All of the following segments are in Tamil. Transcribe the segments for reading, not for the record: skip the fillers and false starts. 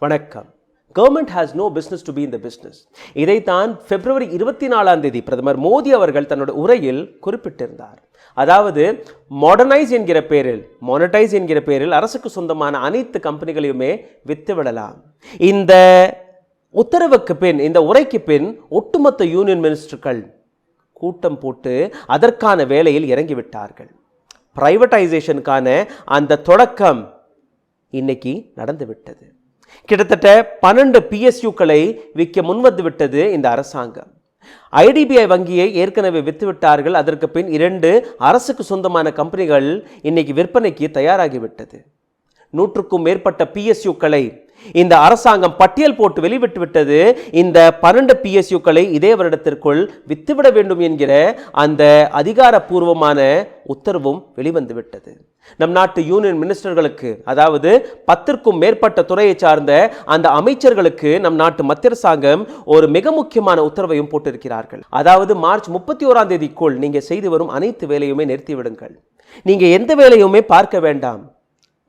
வணக்கம். Government has no business to be in the business. இதைத்தான் பிப்ரவரி 24ஆம் தேதி பிரதமர் மோடி அவர்கள் தன்னோட உரையில் குறிப்பிட்டிருந்தார். அதாவது மாடர்னைஸ் என்கிற பேரில், மானிட்டைஸ் என்கிற பேரில் அரசுக்கு சொந்தமான அனைத்து கம்பெனிகளையுமே வித்துவிடலாம். இந்த உத்தரவுக்கு பின், இந்த உரைக்கு பின் ஒட்டுமொத்த யூனியன் மினிஸ்டர்கள் கூட்டம் போட்டு அதற்கான வேலையில் இறங்கிவிட்டார்கள். பிரைவேட்டைசேஷனுக்கான அந்த தொடக்கம் இன்னைக்கு நடந்துவிட்டது. கிட்டத்தட்ட 12 PSUக்களை விற்க முன்வந்து விட்டது இந்த அரசாங்கம். IDBI வங்கியை ஏற்கனவே வித்துவிட்டார்கள். அதற்கு பின் 2 அரசுக்கு சொந்தமான கம்பெனிகள் இன்னைக்கு விற்பனைக்கு தயாராகிவிட்டது. 100க்கும் மேற்பட்ட PSUக்களை இந்த அரசாங்கம் பட்டியல் போட்டு வெளிவிட்டு விட்டது. இந்த 12 PSUக்களை இதே வருடத்திற்குள் வித்துவிட வேண்டும் என்கிற அந்த அதிகாரப்பூர்வமான உத்தரவும் வெளிவந்து விட்டது. நம் நாட்டு யூனியன் மினிஸ்டர்களுக்கு, அதாவது 10க்கும் மேற்பட்ட துறையை சார்ந்த அந்த அமைச்சர்களுக்கு நம் நாட்டு மத்திய அரசாங்கம் ஒரு மிக முக்கியமான உத்தரவையும் போட்டிருக்கிறார்கள். அதாவது மார்ச் 31ஆம் தேதிக்குள் நீங்க செய்து வரும் அனைத்து வேலையுமே நிறுத்திவிடுங்கள். நீங்க எந்த வேலையுமே பார்க்க வேண்டாம்.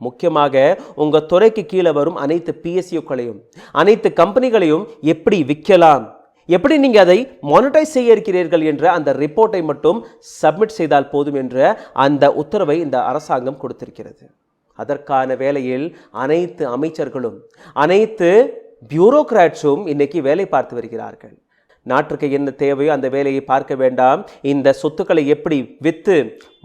முக்கியமாக உங்க துறைக்கு கீழே வரும் அனைத்து PSUக்களையும், அனைத்து கம்பெனிகளையும் எப்படி விற்கலாம், எப்படி நீங்க அதை மானிட்டைஸ் செய்ய இருக்கிறீர்கள் என்ற அந்த ரிப்போர்ட்டை மட்டும் சப்மிட் செய்தால் போதும் என்ற அந்த உத்தரவை இந்த அரசாங்கம் கொடுத்திருக்கிறது. அதற்கான வேலையில் அனைத்து அமைச்சர்களும், அனைத்து பியூரோக்ராட்ஸும் இன்னைக்கு வேலை பார்த்து வருகிறார்கள். நாட்டுக்கு என்ன தேவையோ அந்த வேலையை பார்க்க வேண்டாம், இந்த சொத்துக்களை எப்படி விற்று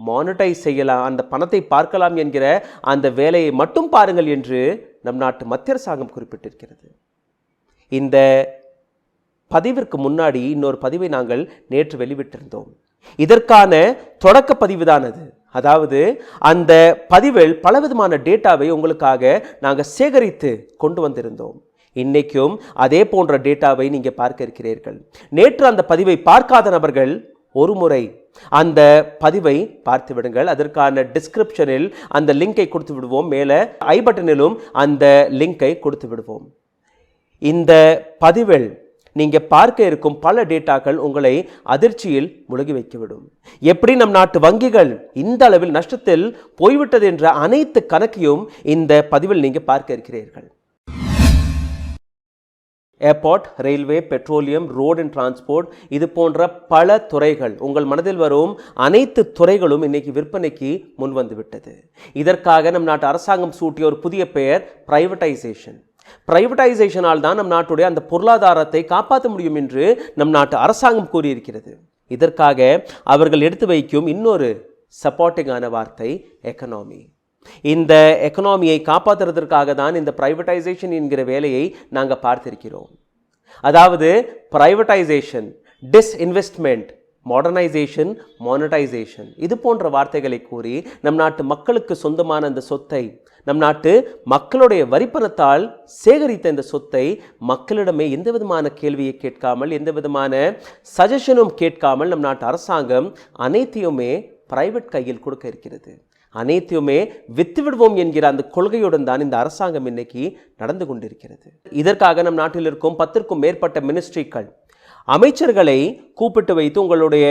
மானிட்டைஸ் செய்யலாம், அந்த பணத்தை பார்க்கலாம் என்கிற அந்த வேலையை மட்டும் பாருங்கள் என்று நம் நாட்டு மத்திய அரசாங்கம் குறிப்பிட்டிருக்கிறது. இந்த பதிவிற்கு முன்னாடி இன்னொரு பதிவை நாங்கள் நேற்று வெளிவிட்டிருந்தோம். இதற்கான தொடக்க பதிவு தான் அது. அதாவது அந்த பதிவில் பலவிதமான டேட்டாவை உங்களுக்காக நாங்கள் சேகரித்து கொண்டு வந்திருந்தோம். இன்னைக்கும் அதே போன்ற டேட்டாவை நீங்க பார்க்க இருக்கிறீர்கள். நேற்று அந்த பதிவை பார்க்காத நபர்கள் ஒரு முறை அந்த பதிவை பார்த்து விடுங்கள். அதற்கான டிஸ்கிரிப்ஷனில் அந்த லிங்கை கொடுத்து விடுவோம். மேலே ஐ பட்டனிலும் அந்த லிங்கை கொடுத்து விடுவோம். இந்த பதிவில் நீங்க பார்க்க இருக்கும் பல டேட்டாக்கள் உங்களை அதிர்ச்சியில் முழுகி வைத்துவிடும். எப்படி நம் நாட்டு வங்கிகள் இந்த அளவில் நஷ்டத்தில் போய்விட்டது என்ற அனைத்து கணக்கையும் இந்த பதிவில் நீங்க பார்க்க இருக்கிறீர்கள். Airport, railway, petroleum, road and transport, இது போன்ற பல துறைகள், உங்கள் மனதில் வரும் அனைத்து துறைகளும் இன்னைக்கு விற்பனைக்கு முன் வந்து விட்டது. இதற்காக நம் நாட்டு அரசாங்கம் சூட்டிய ஒரு புதிய பெயர் பிரைவேட்டைசேஷன். பிரைவேட்டைசேஷனால் தான் நம் நாட்டுடைய அந்த பொருளாதாரத்தை காப்பாற்ற முடியும் என்று நம் நாட்டு அரசாங்கம் கூறியிருக்கிறது. இதற்காக அவர்கள் எடுத்து வைக்கும் இன்னொரு சப்போர்ட்டிங்கான வார்த்தை எக்கனாமி. இந்த எக்கனாமியை காப்பாற்றுறதற்காக தான் இந்த பிரைவேட்டைசேஷன் என்கிற வேலையை நாங்கள் பார்த்திருக்கிறோம். அதாவது பிரைவேட்டைசேஷன், டிஸ்இன்வெஸ்ட்மெண்ட், மாடர்னைசேஷன், மானிட்டைசேஷன், இது போன்ற வார்த்தைகளை கூறி நம் நாட்டு மக்களுக்கு சொந்தமான அந்த சொத்தை, நம் நாட்டு மக்களுடைய வரிப்பணத்தால் சேகரித்த இந்த சொத்தை மக்களிடமே எந்த விதமான கேள்வியை கேட்காமல், எந்த விதமான சஜஷனும் கேட்காமல் நம் நாட்டு அரசாங்கம் அனைத்தையுமே பிரைவேட் கையில் கொடுக்க இருக்கிறது. அனைத்தையுமே வித்து விடுவோம் என்கிற அந்த கொள்கையுடன் தான் இந்த அரசாங்கம் இன்னைக்கு நடந்து கொண்டிருக்கிறது. இதற்காக நம் நாட்டில் இருக்கும் 10க்கும் மேற்பட்ட மினிஸ்ட்ரிகள், அமைச்சர்களை கூப்பிட்டு வைத்து உங்களுடைய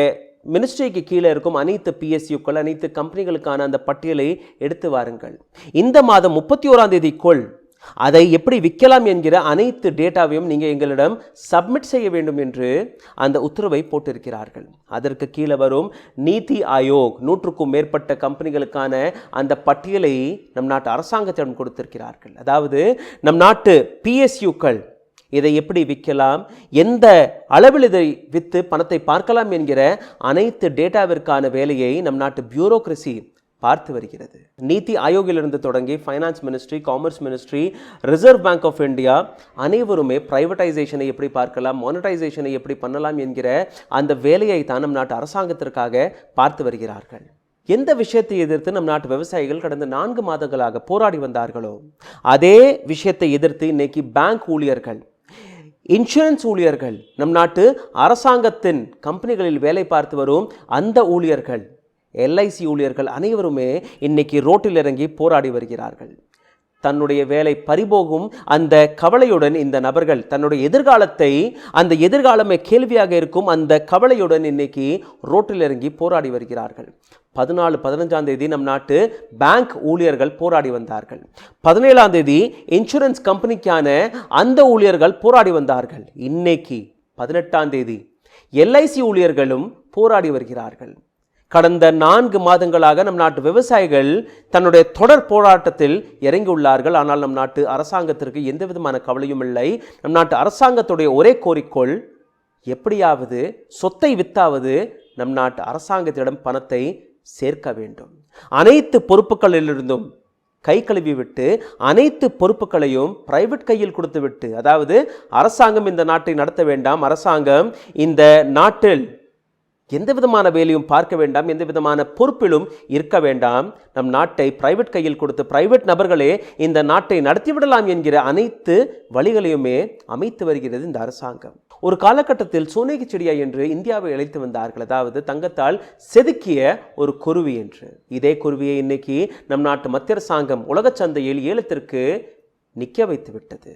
மினிஸ்ட்ரிக்கு கீழே இருக்கும் அனைத்து PSUக்கள், அனைத்து கம்பெனிகளுக்கான அந்த பட்டியலை எடுத்து வாருங்கள். இந்த மாதம் 31ஆம் தேதிக்குள் அதை எப்படி விற்கலாம் என்கிற அனைத்து டேட்டாவையும் நீங்கள் எங்களிடம் சப்மிட் செய்ய வேண்டும் என்று அந்த உத்தரவை போட்டிருக்கிறார்கள். அதற்கு கீழே வரும் நீதி ஆயோக் 100க்கும் மேற்பட்ட கம்பெனிகளுக்கான அந்த பட்டியலை நம் நாட்டு அரசாங்கத்திடம் கொடுத்திருக்கிறார்கள். அதாவது நம் நாட்டு PSUக்கள் இதை எப்படி விற்கலாம், எந்த அளவில் இதை விற்று பணத்தை பார்க்கலாம் என்கிற அனைத்து டேட்டாவிற்கான வேலையை நம் நாட்டு பியூரோக்ரசி பார்த்து வருகிறது. நீதி ஆயோகிலிருந்து தொடங்கி finance ministry, commerce ministry, Reserve Bank of India அனைவருமே பிரைவேட்டைசேஷனை எப்படி பார்க்கலாம், மானிட்டைசேஷனை எப்படி பண்ணலாம் என்கிற அந்த வேலையை தான் நம் நாட்டு அரசாங்கத்திற்காக பார்த்து வருகிறார்கள். எந்த விஷயத்தை எதிர்த்து நம் நாட்டு விவசாயிகள் கடந்த 4 மாதங்களாக போராடி வந்தார்களோ அதே விஷயத்தை எதிர்த்து இன்னைக்கு பேங்க் ஊழியர்கள், இன்சூரன்ஸ் ஊழியர்கள், நம் நாட்டு அரசாங்கத்தின் கம்பெனிகளில் வேலை பார்த்து வரும் அந்த ஊழியர்கள், LIC ஊழியர்கள் அனைவருமே இன்னைக்கு ரோட்டில் இறங்கி போராடி வருகிறார்கள். தன்னுடைய வேலை பறிபோகும் அந்த கவலையுடன் இந்த நபர்கள் தன்னுடைய எதிர்காலத்தை, அந்த எதிர்காலமே கேள்வியாக இருக்கும் அந்த கவலையுடன் இன்னைக்கு ரோட்டில் இறங்கி போராடி வருகிறார்கள். 14-15ஆம் தேதி நம் நாட்டு பேங்க் ஊழியர்கள் போராடி வந்தார்கள். 17ஆம் தேதி இன்சூரன்ஸ் கம்பெனிக்கான அந்த ஊழியர்கள் போராடி வந்தார்கள். இன்னைக்கு 18ஆம் தேதி LIC ஊழியர்களும் போராடி வருகிறார்கள். கடந்த 4 மாதங்களாக நம் நாட்டு விவசாயிகள் தன்னுடைய தொடர் போராட்டத்தில் இறங்கியுள்ளார்கள். ஆனால் நம் நாட்டு அரசாங்கத்திற்கு எந்த விதமான கவலையும் இல்லை. நம் நாட்டு அரசாங்கத்துடைய ஒரே கோரிக்கோள், எப்படியாவது சொத்தை வித்தாவது நம் நாட்டு அரசாங்கத்திடம் பணத்தை சேர்க்க வேண்டும். அனைத்து பொறுப்புகளிலிருந்தும் கை கழுவி விட்டு அனைத்து பொறுப்புகளையும் பிரைவேட் கையில் கொடுத்து விட்டு, அதாவது அரசாங்கம் இந்த நாட்டை நடத்த வேண்டாம், அரசாங்கம் இந்த நாட்டில் எந்த விதமான வேலையும் பார்க்க வேண்டாம், எந்த விதமான பொறுப்பிலும் இருக்க வேண்டாம், நம் நாட்டை பிரைவேட் கையில் கொடுத்து பிரைவேட் நபர்களே இந்த நாட்டை நடத்திவிடலாம் என்கிற அனைத்து வழிகளையுமே அமைத்து வருகிறது இந்த அரசாங்கம். ஒரு காலகட்டத்தில் சோனேகி செடியா என்று இந்தியாவை அழைத்து வந்தார்கள், அதாவது தங்கத்தால் செதுக்கிய ஒரு குருவி என்று. இதே குருவியை இன்னைக்கு நம் நாட்டு மத்திய அரசாங்கம் உலக சந்தையில் ஏலத்திற்கு நிற்க வைத்து விட்டது.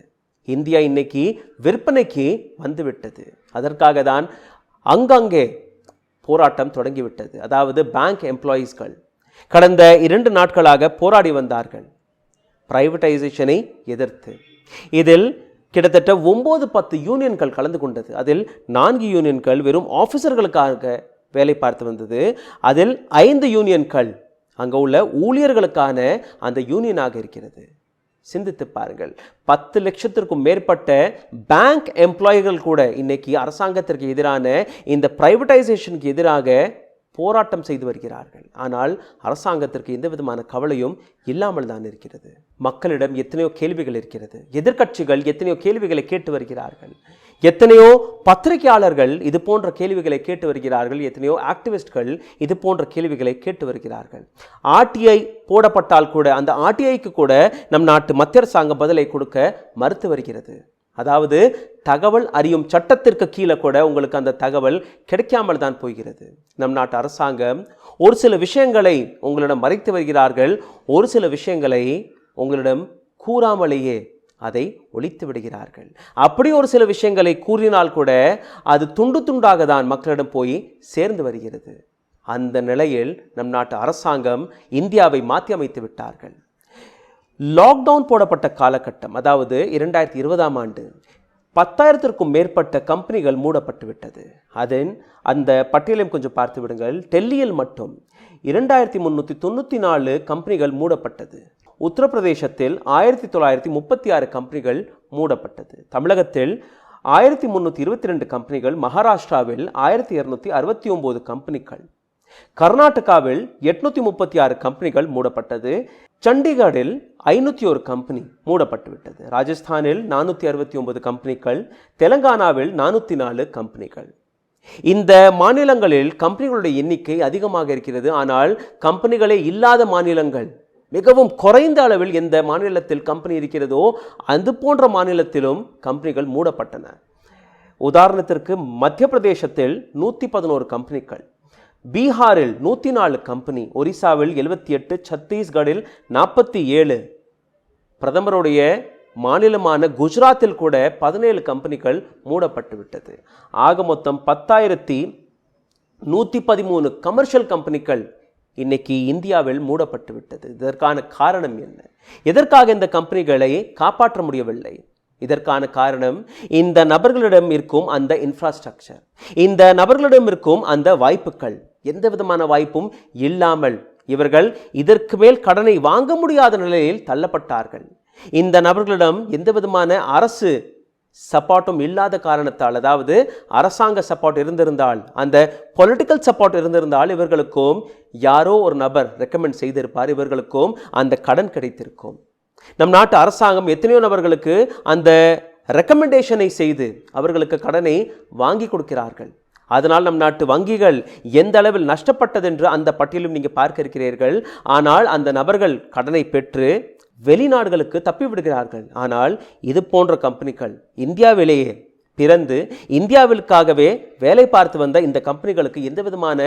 இந்தியா இன்னைக்கு விற்பனைக்கு வந்துவிட்டது. அதற்காக தான் அங்கங்கே போராட்டம் தொடங்கிவிட்டது. அதாவது பேங்க் எம்ப்ளாயீஸ்கள் கடந்த 2 நாட்களாக போராடி வந்தார்கள் பிரைவேட்டைசேஷனை எதிர்த்து. இதில் கிட்டத்தட்ட 9-10 யூனியன்கள் கலந்து கொண்டது. அதில் 4 யூனியன்கள் வெறும் ஆஃபீஸர்களுக்காக வேலை பார்த்து வந்தது. அதில் 5 யூனியன்கள் அங்கே உள்ள ஊழியர்களுக்கான அந்த யூனியனாக இருக்கிறது. சிந்தித்து பாருங்கள், 10 லட்சத்திற்கும் மேற்பட்ட பேங்க் எம்ப்ளாயிகள் கூட இன்னைக்கு அரசாங்கத்திற்கு எதிரான இந்த பிரைவேட்டைசேஷனுக்கு எதிராக போராட்டம் செய்து வருகிறார்கள். ஆனால் அரசாங்கத்திற்கு எந்த விதமான கவலையும் இல்லாமல் தான் இருக்கிறது. மக்களிடம் எத்தனையோ கேள்விகள் இருக்கிறது. எதிர்க்கட்சிகள் எத்தனையோ கேள்விகளை கேட்டு வருகிறார்கள். எத்தனையோ பத்திரிகையாளர்கள் இது போன்ற கேள்விகளை கேட்டு வருகிறார்கள். எத்தனையோ ஆக்டிவிஸ்ட்கள் இது போன்ற கேள்விகளை கேட்டு வருகிறார்கள். RTI போடப்பட்டால் கூட அந்த RTIக்கு கூட நம் நாட்டு மத்திய அரசாங்கம் பதிலை கொடுக்க மறுத்து வருகிறது. அதாவது தகவல் அறியும் சட்டத்திற்கு கீழே கூட உங்களுக்கு அந்த தகவல் கிடைக்காமல் தான் போகிறது. நம் நாட்டு அரசாங்கம் ஒரு சில விஷயங்களை உங்களிடம் மறைத்து வருகிறார்கள், ஒரு சில விஷயங்களை உங்களிடம் கூறாமலேயே அதை ஒழித்து விடுகிறார்கள். அப்படி ஒரு சில விஷயங்களை கூறினால் கூட அது துண்டு துண்டாக தான் மக்களிடம் போய் சேர்ந்து வருகிறது. அந்த நிலையில் நம் நாட்டு அரசாங்கம் இந்தியாவை மாற்றி அமைத்து விட்டார்கள். லாக்டவுன் போடப்பட்ட காலகட்டம், அதாவது 2020ஆம் ஆண்டு 10,000த்திற்கும் மேற்பட்ட கம்பெனிகள் மூடப்பட்டு விட்டது. அந்த பட்டியலையும் கொஞ்சம் பார்த்து விடுங்கள். டெல்லியில் மட்டும் 2394 கம்பெனிகள் மூடப்பட்டது. உத்தரப்பிரதேசத்தில் 1936 கம்பெனிகள் மூடப்பட்டது. தமிழகத்தில் 1322 கம்பெனிகள், மகாராஷ்டிராவில் 1269 கம்பெனிகள், கர்நாடகாவில் 836 கம்பெனிகள் மூடப்பட்டது. சண்டிகரில் 501 கம்பெனி மூடப்பட்டு விட்டது. ராஜஸ்தானில் 469 கம்பெனிகள், தெலங்கானாவில் 404 கம்பெனிகள். இந்த மாநிலங்களில் கம்பெனிகளுடைய எண்ணிக்கை அதிகமாக இருக்கிறது. ஆனால் கம்பெனிகளே இல்லாத மாநிலங்கள் மிகவும் குறைந்த அளவில் எந்த மாநிலத்தில் கம்பெனி இருக்கிறதோ அது போன்ற மாநிலத்திலும் கம்பெனிகள் மூடப்பட்டன. உதாரணத்திற்கு மத்திய பிரதேசத்தில் 111 கம்பெனிகள், பீகாரில் 104 கம்பெனி, ஒரிசாவில் 78, சத்தீஸ்கரில் 47, பிரதமருடைய மாநிலமான குஜராத்தில் கூட 17 கம்பெனிகள் மூடப்பட்டு விட்டது. ஆக மொத்தம் 10,113 கமர்ஷியல் கம்பெனிகள் இன்னைக்கு இந்தியாவில் மூடப்பட்டு விட்டது. இதற்கான காரணம் என்ன? எதற்காக இந்த கம்பெனிகளை காப்பாற்ற முடியவில்லை? இதற்கான காரணம் இந்த நபர்களிடம் இருக்கும் அந்த இன்ஃப்ராஸ்ட்ரக்சர், இந்த நபர்களிடம் இருக்கும் அந்த வாய்ப்புகள். எந்த விதமான வாய்ப்பும் இல்லாமல் இவர்கள் இதற்கு மேல் கடனை வாங்க முடியாத நிலையில் தள்ளப்பட்டார்கள். இந்த நபர்களிடம் எந்த விதமான அரசு சப்போர்ட்டும் இல்லாத காரணத்தால், அதாவது அரசாங்க சப்போர்ட் இருந்திருந்தால், அந்த பொலிட்டிக்கல் சப்போர்ட் இருந்திருந்தால் இவர்களுக்கும் யாரோ ஒரு நபர் ரெக்கமெண்ட் செய்திருப்பார், இவர்களுக்கும் அந்த கடன் கிடைத்திருக்கும். நம் நாட்டு அரசாங்கம் எத்தனையோ நபர்களுக்கு அந்த ரெக்கமெண்டேஷனை செய்து அவர்களுக்கு கடனை வாங்கி கொடுக்கிறார்கள். அதனால் நம் நாட்டு வங்கிகள் எந்த அளவில் நஷ்டப்பட்டது என்று அந்த பட்டியலும் நீங்கள் பார்க்க இருக்கிறீர்கள். ஆனால் அந்த நபர்கள் கடனை பெற்று வெளிநாடுகளுக்கு தப்பி விடுகிறார்கள். ஆனால் இது போன்ற கம்பெனிகள் இந்தியாவிலேயே பிறந்து இந்தியாவிற்காகவே வேலை பார்த்து வந்த இந்த கம்பெனிகளுக்கு எந்த விதமான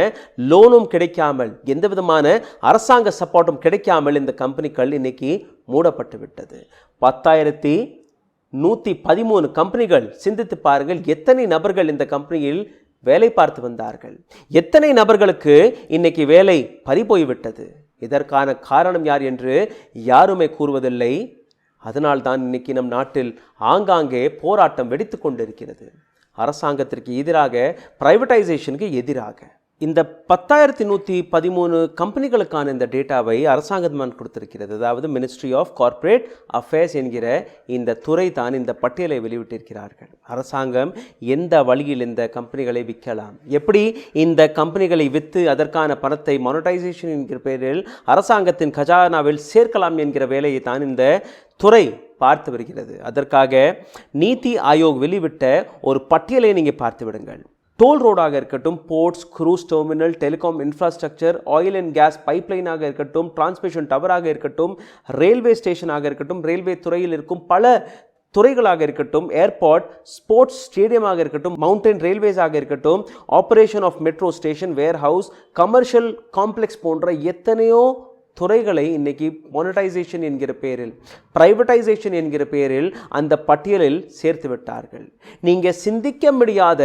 லோனும் கிடைக்காமல், எந்த விதமான அரசாங்க சப்போர்ட்டும் கிடைக்காமல் இந்த கம்பெனிகள் இன்னைக்கு மூடப்பட்டு விட்டது. 10,113 கம்பெனிகள். சிந்தித்து பாருங்கள், எத்தனை நபர்கள் இந்த கம்பெனியில் வேலை பார்த்து வந்தார்கள், எத்தனை நபர்களுக்கு இன்னைக்கு வேலை பறிபோய்விட்டது. இதற்கான காரணம் யார் என்று யாருமே கூறுவதில்லை. அதனால்தான் இன்னைக்கு நம் நாட்டில் ஆங்காங்கே போராட்டம் வெடித்து கொண்டிருக்கிறது. அரசாங்கத்திற்கு எதிராக, பிரைவேட்டைசேஷனுக்கு எதிராக. இந்த 10,113 கம்பெனிகளுக்கான இந்த டேட்டாவை அரசாங்கம் கொடுத்திருக்கிறது. அதாவது மினிஸ்ட்ரி ஆஃப் கார்ப்பரேட் அஃபேர்ஸ் என்கிற இந்த துறை தான் இந்த பட்டியலை வெளியிட்டிருக்கிறார்கள். அரசாங்கம் எந்த வழியில் இந்த கம்பெனிகளை விற்கலாம், எப்படி இந்த கம்பெனிகளை விற்று அதற்கான பணத்தை மானிட்டைசேஷன் என்கிற பெயரில் அரசாங்கத்தின் கஜானாவில் சேர்க்கலாம் என்கிற வேலையை தான் இந்த துறை பார்த்து வருகிறது. அதற்காக நீதி ஆயோக் வெளிவிட்ட ஒரு பட்டியலை நீங்கள் பார்த்து விடுங்கள். டோல் ரோடாக இருக்கட்டும், ports, cruise terminal, telecom infrastructure, oil and gas பைப்லைனாக இருக்கட்டும், டிரான்ஸ்மிஷன் டவராக இருக்கட்டும், ரயில்வே ஸ்டேஷனாக இருக்கட்டும், ரயில்வே துறையில் இருக்கும் பல துறைகளாக இருக்கட்டும், ஏர்போர்ட், ஸ்போர்ட்ஸ் ஸ்டேடியமாக இருக்கட்டும், மவுண்டன் ரயில்வேஸாக இருக்கட்டும், operation of metro station, warehouse, commercial complex போன்ற எத்தனையோ துறைகளை இன்னைக்கு மானிட்டைசேஷன் என்கிற பெயரில், பிரைவேட்டைசேஷன் என்கிற பெயரில் அந்த பட்டியலில் சேர்த்து விட்டார்கள். நீங்கள் சிந்திக்க முடியாத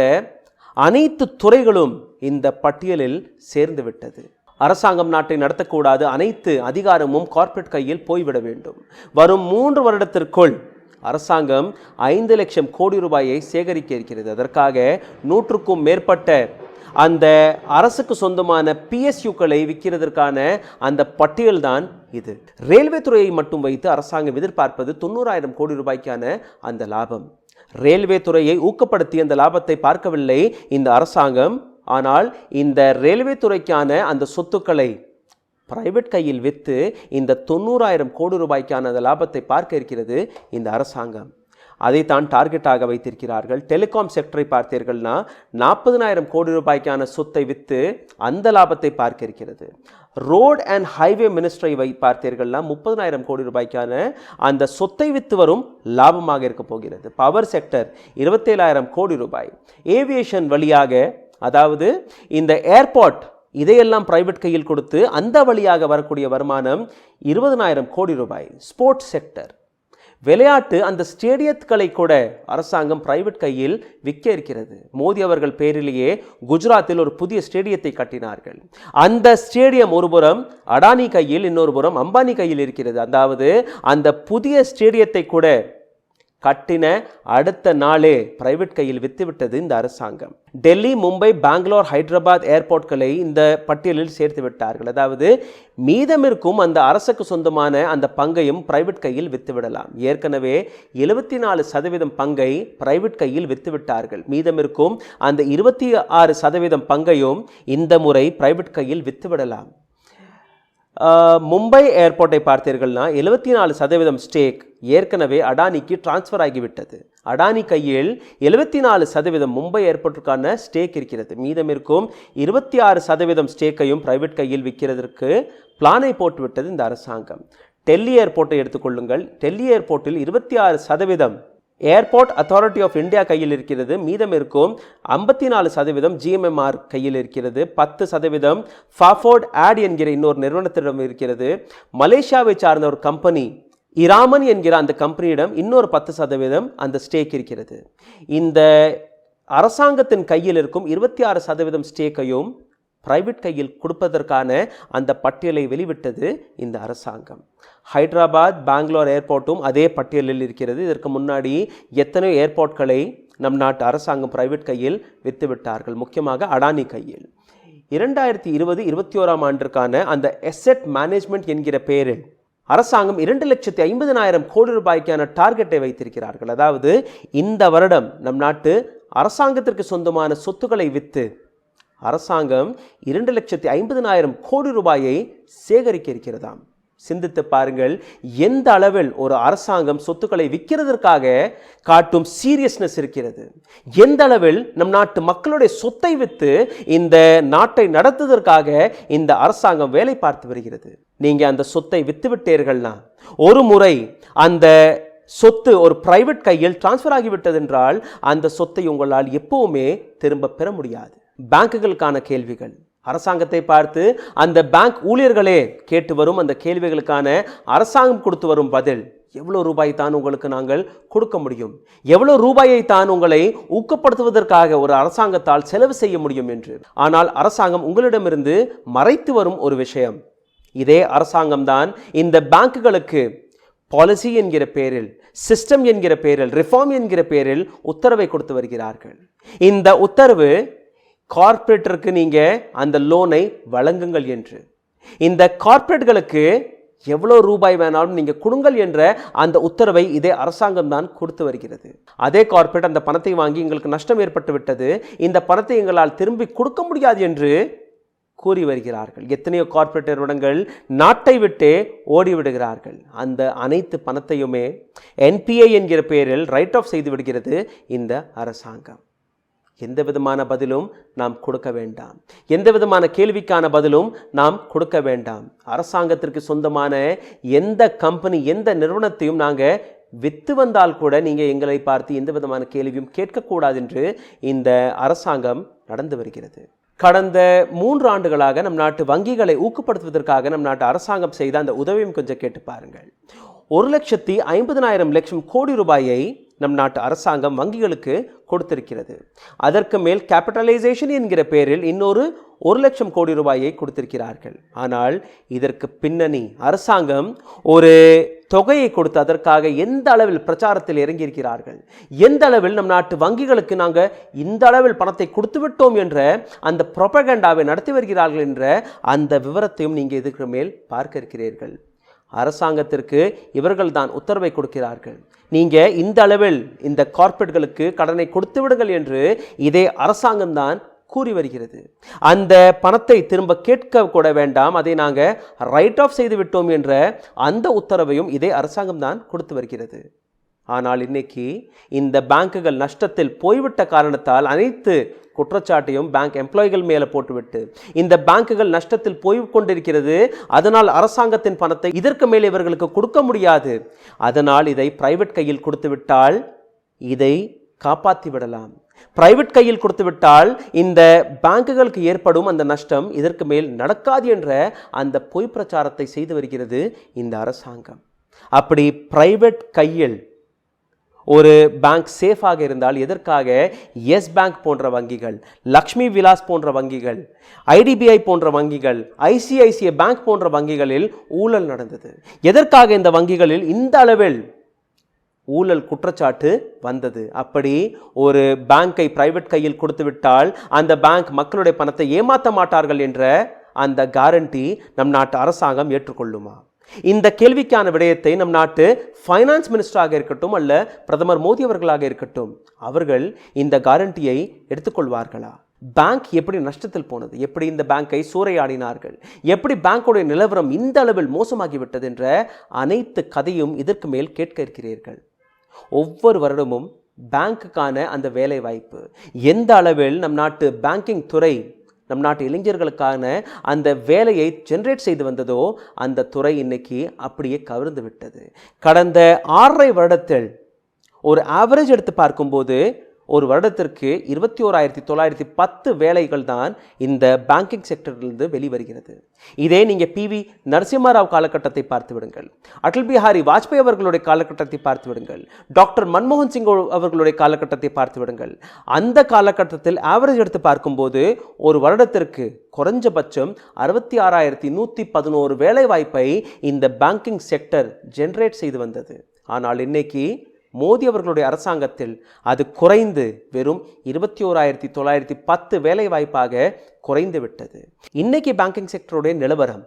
அனைத்து துறைகளும் இந்த பட்டியலில் சேர்ந்து விட்டது. அரசாங்கம் நாட்டை நடத்தக்கூடாது, அனைத்து அதிகாரமும் கார்ப்பரேட் கையில் போய்விட வேண்டும். வரும் 3 வருடத்திற்குள் அரசாங்கம் 5 லட்சம் கோடி ரூபாயை சேகரிக்க இருக்கிறது. அதற்காக 100க்கும் மேற்பட்ட அந்த அரசுக்கு சொந்தமான PSUக்களை விற்கிறதற்கான அந்த பட்டியல் தான் இது. ரயில்வே துறையை மட்டும் வைத்து அரசாங்கம் எதிர்பார்ப்பது 90,000 கோடி ரூபாய்க்கான அந்த லாபம். ரயில்வே துறையை ஊக்கப்படுத்தி அந்த லாபத்தை பார்க்கவில்லை இந்த அரசாங்கம். ஆனால் இந்த ரயில்வே துறைக்கான அந்த சொத்துக்களை பிரைவேட் கையில் விற்று இந்த 90,000 கோடி ரூபாய்க்கான அந்த லாபத்தை பார்க்க இருக்கிறது இந்த அரசாங்கம். அதைத்தான் டார்கெட்டாக வைத்திருக்கிறார்கள். டெலிகாம் செக்டரை பார்த்தீர்கள்னா 40,000 கோடி ரூபாய்க்கான சொத்தை விற்று அந்த லாபத்தை பார்க்க இருக்கிறது. ரோட் அண்ட் ஹைவே மினிஸ்ட்ரை பார்த்தீர்கள்னா 30,000 கோடி ரூபாய்க்கான அந்த சொத்தை விற்று வரும் லாபமாக இருக்க போகிறது. பவர் செக்டர் 27,000 கோடி ரூபாய். ஏவியேஷன் வழியாக, அதாவது இந்த ஏர்போர்ட், இதையெல்லாம் பிரைவேட் கையில் கொடுத்து அந்த வழியாக வரக்கூடிய வருமானம் 20,000 கோடி ரூபாய். ஸ்போர்ட்ஸ் செக்டர், விளையாட்டு, அந்த ஸ்டேடியத்துக்களை கூட அரசாங்கம் பிரைவேட் கையில் விற்க இருக்கிறது. மோடி அவர்கள் பேரிலேயே குஜராத்தில் ஒரு புதிய ஸ்டேடியத்தை கட்டினார்கள். அந்த ஸ்டேடியம் ஒருபுறம் அடானி கையில், இன்னொரு புறம் அம்பானி கையில் இருக்கிறது. அதாவது அந்த புதிய ஸ்டேடியத்தை கூட கட்டின அடுத்த நாளே பிரைவேட் கையில் வித்துவிட்டது இந்த அரசாங்கம். டெல்லி, மும்பை, பெங்களூர், ஹைதராபாத் ஏர்போர்ட்களை இந்த பட்டியலில் சேர்த்து விட்டார்கள். அதாவது மீதமிருக்கும் அந்த அரசுக்கு சொந்தமான அந்த பங்கையும் பிரைவேட் கையில் வித்துவிடலாம். ஏற்கனவே 74% பங்கை பிரைவேட் கையில் வித்துவிட்டார்கள். மீதமிருக்கும் அந்த 26% பங்கையும் இந்த முறை பிரைவேட் கையில் வித்துவிடலாம். மும்பை ஏர்போர்ட்டை பார்த்தீர்கள்னா 74% ஸ்டேக் ஏற்கனவே அடானிக்கு டிரான்ஸ்ஃபர் ஆகிவிட்டது. அடானி கையில் 74% மும்பை ஏர்போர்ட்டுக்கான ஸ்டேக் இருக்கிறது. மீதம் இருக்கும் 26% ஸ்டேக்கையும் பிரைவேட் கையில் விற்கிறதற்கு பிளானை போட்டுவிட்டது இந்த அரசாங்கம். டெல்லி ஏர்போர்ட்டை எடுத்துக்கொள்ளுங்கள். டெல்லி ஏர்போர்ட்டில் 26% ஏர்போர்ட் அத்தாரிட்டி ஆஃப் இந்தியா கையில் இருக்கிறது. மீதம் இருக்கும் 54% GMMR கையில் இருக்கிறது. 10% ஃபாஃபோர்ட் ஆட் என்கிற இன்னொரு நிறுவனத்திடம் இருக்கிறது. மலேசியாவை சார்ந்த ஒரு கம்பெனி இராமன் என்கிற அந்த கம்பெனியிடம் இன்னொரு 10% அந்த ஸ்டேக் இருக்கிறது. இந்த அரசாங்கத்தின் கையில் இருக்கும் 26% ஸ்டேக்கையும் பிரைவேட் கையில் கொடுப்பதற்கான அந்த பட்டியலை வெளிவிட்டது இந்த அரசாங்கம். ஹைதராபாத், பெங்களூர் ஏர்போர்ட்டும் அதே பட்டியலில் இருக்கிறது. இதற்கு முன்னாடி எத்தனை ஏர்போர்ட்களை நம் நாட்டு அரசாங்கம் பிரைவேட் கையில் விற்றுவிட்டார்கள், முக்கியமாக அடானி கையில். 2020-21 ஆண்டிற்கான அந்த எசெட் மேனேஜ்மெண்ட் என்கிற பெயரில் அரசாங்கம் 2,50,000 கோடி ரூபாய்க்கான டார்கெட்டை வைத்திருக்கிறார்கள். அதாவது இந்த வருடம் நம் நாட்டு அரசாங்கத்திற்கு சொந்தமான சொத்துக்களை விற்று அரசாங்கம் 2,50,000 கோடி ரூபாயை சேகரிக்க இருக்கிறதாம். சிந்தித்து பாருங்கள், எந்த அளவில் ஒரு அரசாங்கம் சொத்துக்களை விற்கிறதற்காக காட்டும் சீரியஸ்னஸ் இருக்கிறது. எந்த அளவில் நம் நாட்டு மக்களுடைய சொத்தை விற்று இந்த நாட்டை நடத்துவதற்காக இந்த அரசாங்கம் வேலை பார்த்து வருகிறது. நீங்க அந்த சொத்தை விற்று விட்டீர்கள்னா, ஒரு முறை அந்த சொத்து ஒரு பிரைவேட் கையில் டிரான்ஸ்ஃபர் ஆகிவிட்டது என்றால் அந்த சொத்தை உங்களால் எப்பவுமே திரும்ப பெற முடியாது. பேங்குகளுக்கான கேள்விகள், அரசாங்கத்தை பார்த்து அந்த பேங்க் ஊழியர்களே கேட்டு வரும் அந்த கேள்விகளுக்கான அரசாங்கம் கொடுத்து வரும் பதில், எவ்வளோ ரூபாய் தான் உங்களுக்கு நாங்கள் கொடுக்க முடியும், எவ்வளோ ரூபாயை தான் உங்களை ஊக்கப்படுத்துவதற்காக ஒரு அரசாங்கத்தால் செலவு செய்ய முடியும் என்று. ஆனால் அரசாங்கம் உங்களிடமிருந்து மறைத்து வரும் ஒரு விஷயம், இதே அரசாங்கம் தான் இந்த பேங்குகளுக்கு பாலிசி என்கிற பேரில், சிஸ்டம் என்கிற பேரில், ரிஃபார்ம் என்கிற பேரில் உத்தரவை கொடுத்து வருகிறார்கள். இந்த உத்தரவு கார்ப்பரேட்டருக்கு நீங்க அந்த லோனை வழங்குங்கள் என்று, இந்த கார்ப்பரேட்களுக்கு எவ்வளோ ரூபாய் வேணாலும் நீங்க கொடுங்கள் என்ற அந்த உத்தரவை இதே அரசாங்கம் தான் கொடுத்து வருகிறது. அதே கார்ப்பரேட் அந்த பணத்தை வாங்கி எங்களுக்கு நஷ்டம் ஏற்பட்டு விட்டது, இந்த பணத்தை எங்களால் திரும்பி கொடுக்க முடியாது என்று கூறி வருகிறார்கள். எத்தனையோ கார்ப்பரேட் நிறுவனங்கள் நாட்டை விட்டே ஓடிவிடுகிறார்கள். அந்த அனைத்து பணத்தையுமே என்பிஏ என்கிற பெயரில் ரைட் ஆஃப் செய்து விடுகிறது இந்த அரசாங்கம். எந்த விதமான பதிலும் நாம் கொடுக்க வேண்டாம், எந்த விதமான கேள்விக்கான பதிலும் நாம் கொடுக்க வேண்டாம். அரசாங்கத்திற்கு சொந்தமான எந்த கம்பெனி, எந்த நிறுவனத்தையும் நாங்கள் வித்து வந்தால் கூட நீங்கள் எங்களை பார்த்து எந்த விதமான கேள்வியும் கேட்கக்கூடாது என்று இந்த அரசாங்கம் நடந்து வருகிறது. கடந்த 3 ஆண்டுகளாக நம் நாட்டு வங்கிகளை ஊக்கப்படுத்துவதற்காக நம் நாட்டு அரசாங்கம் செய்த அந்த உதவியும் கொஞ்சம் கேட்டு பாருங்கள். 1,50,000 கோடி ரூபாயை நம் நாட்டு அரசாங்கம் வங்கிகளுக்கு கொடுத்திருக்கிறது. அதற்கு மேல் கேபிட்டலைசேஷன் என்கிற பெயரில் இன்னொரு 1,00,000 கோடி ரூபாயை கொடுத்திருக்கிறார்கள். ஆனால் இதற்கு பின்னணி அரசாங்கம் ஒரு தொகையை கொடுத்து அதற்காக எந்த அளவில் பிரச்சாரத்தில் இறங்கியிருக்கிறார்கள், எந்த அளவில் நம் நாட்டு வங்கிகளுக்கு நாங்கள் இந்த அளவில் பணத்தை கொடுத்து விட்டோம் என்ற அந்த புரோபகண்டாவை நடத்தி வருகிறார்கள் என்ற அந்த விவரத்தையும் நீங்கள் இதற்கு மேல் பார்க்க இருக்கிறீர்கள். அரசாங்கத்திற்கு இவர்கள் தான் உத்தரவை கொடுக்கிறார்கள், நீங்க இந்த அளவில் இந்த கார்ப்பரேட்களுக்கு கடனை கொடுத்து விடுங்கள் என்று இதே அரசாங்கம் தான் கூறி வருகிறது. அந்த பணத்தை திரும்ப கேட்க கூட வேண்டாம், அதை நாங்கள் ரைட் ஆஃப் செய்து விட்டோம் என்ற அந்த உத்தரவையும் இதே அரசாங்கம் தான் கொடுத்து வருகிறது. ஆனால் இன்னைக்கு இந்த பேங்குகள் நஷ்டத்தில் போய்விட்ட காரணத்தால் அனைத்து குற்றச்சாட்டையும் பேங்க் எம்ப்ளாய்கள் மேலே போட்டுவிட்டு இந்த பேங்குகள் நஷ்டத்தில் போய் கொண்டிருக்கிறது, அதனால் அரசாங்கத்தின் பணத்தை இதற்கு மேலே இவர்களுக்கு கொடுக்க முடியாது, அதனால் இதை பிரைவேட் கையில் கொடுத்து விட்டால் இதை காப்பாற்றி விடலாம், பிரைவேட் கையில் கொடுத்து விட்டால் இந்த பேங்குகளுக்கு ஏற்படும் அந்த நஷ்டம் இதற்கு மேல் நடக்காது என்ற அந்த பொய் பிரச்சாரத்தை செய்து வருகிறது இந்த அரசாங்கம். அப்படி பிரைவேட் கையில் ஒரு பேங்க் சேஃபாக இருந்தால் எதற்காக எஸ் பேங்க் போன்ற வங்கிகள், லக்ஷ்மி விலாஸ் போன்ற வங்கிகள், ஐடிபிஐ போன்ற வங்கிகள், ஐசிஐசிஐ பேங்க் போன்ற வங்கிகளில் ஊழல் நடந்தது? எதற்காக இந்த வங்கிகளில் இந்த அளவில் ஊழல் குற்றச்சாட்டு வந்தது? அப்படி ஒரு பேங்கை பிரைவேட் கையில் கொடுத்து விட்டால் அந்த பேங்க் மக்களுடைய பணத்தை ஏமாற்ற மாட்டார்கள் என்ற அந்த கேரண்டி நம் நாட்டு அரசாங்கம் ஏற்றுக்கொள்ளுமா? இந்த கேள்விக்கான விடயத்தை நம் நாட்டு ஃபைனான்ஸ் மினிஸ்டராக இருக்கட்டும் அல்ல பிரதமர் மோடி அவர்களாக இருக்கட்டும், அவர்கள் இந்த கேரண்டியை எடுத்துக்கொள்வார்களா? பேங்க் எப்படி நஷ்டத்தில் போனது, எப்படி இந்த பேங்கை சூறையாடினார்கள், எப்படி பேங்கோடைய நிலவரம் இந்த அளவில் மோசமாகிவிட்டது என்ற அனைத்து கதையும் இதற்கு மேல் கேட்க இருக்கிறீர்கள். ஒவ்வொரு வருடமும் பேங்குக்கான அந்த வேலை வாய்ப்பு எந்த அளவில் நம் நாட்டு பேங்கிங் துறை நம் நாட்டு இளைஞர்களுக்கான அந்த வேலையை ஜென்ரேட் செய்து வந்ததோ அந்த துறை இன்னைக்கு அப்படியே கவர்ந்து விட்டது. கடந்த 6.5 வருடத்தில் ஒரு ஆவரேஜ் எடுத்து பார்க்கும்போது ஒரு வருடத்திற்கு 21,910 வேலைகள் தான் இந்த பேங்கிங் செக்டரிலிருந்து வெளிவருகிறது. இதே நீங்கள் PV நரசிம்மராவ் காலகட்டத்தை பார்த்து விடுங்கள், அடல் பிஹாரி வாஜ்பாய் அவர்களுடைய காலகட்டத்தை பார்த்து விடுங்கள், டாக்டர் மன்மோகன் சிங் அவர்களுடைய காலகட்டத்தை பார்த்து விடுங்கள். அந்த காலகட்டத்தில் ஆவரேஜ் எடுத்து பார்க்கும்போது ஒரு வருடத்திற்கு குறைஞ்சபட்சம் 66,111 வேலை வாய்ப்பை இந்த பேங்கிங் செக்டர் ஜென்ரேட் செய்து வந்தது. ஆனால் இன்னைக்கு மோடி அவர்களுடைய அரசாங்கத்தில் அது குறைந்து வெறும் 21,910 வேலை வாய்ப்பாக குறைந்து விட்டது. இன்னைக்கு பேங்கிங் செக்டருடைய நிலவரம்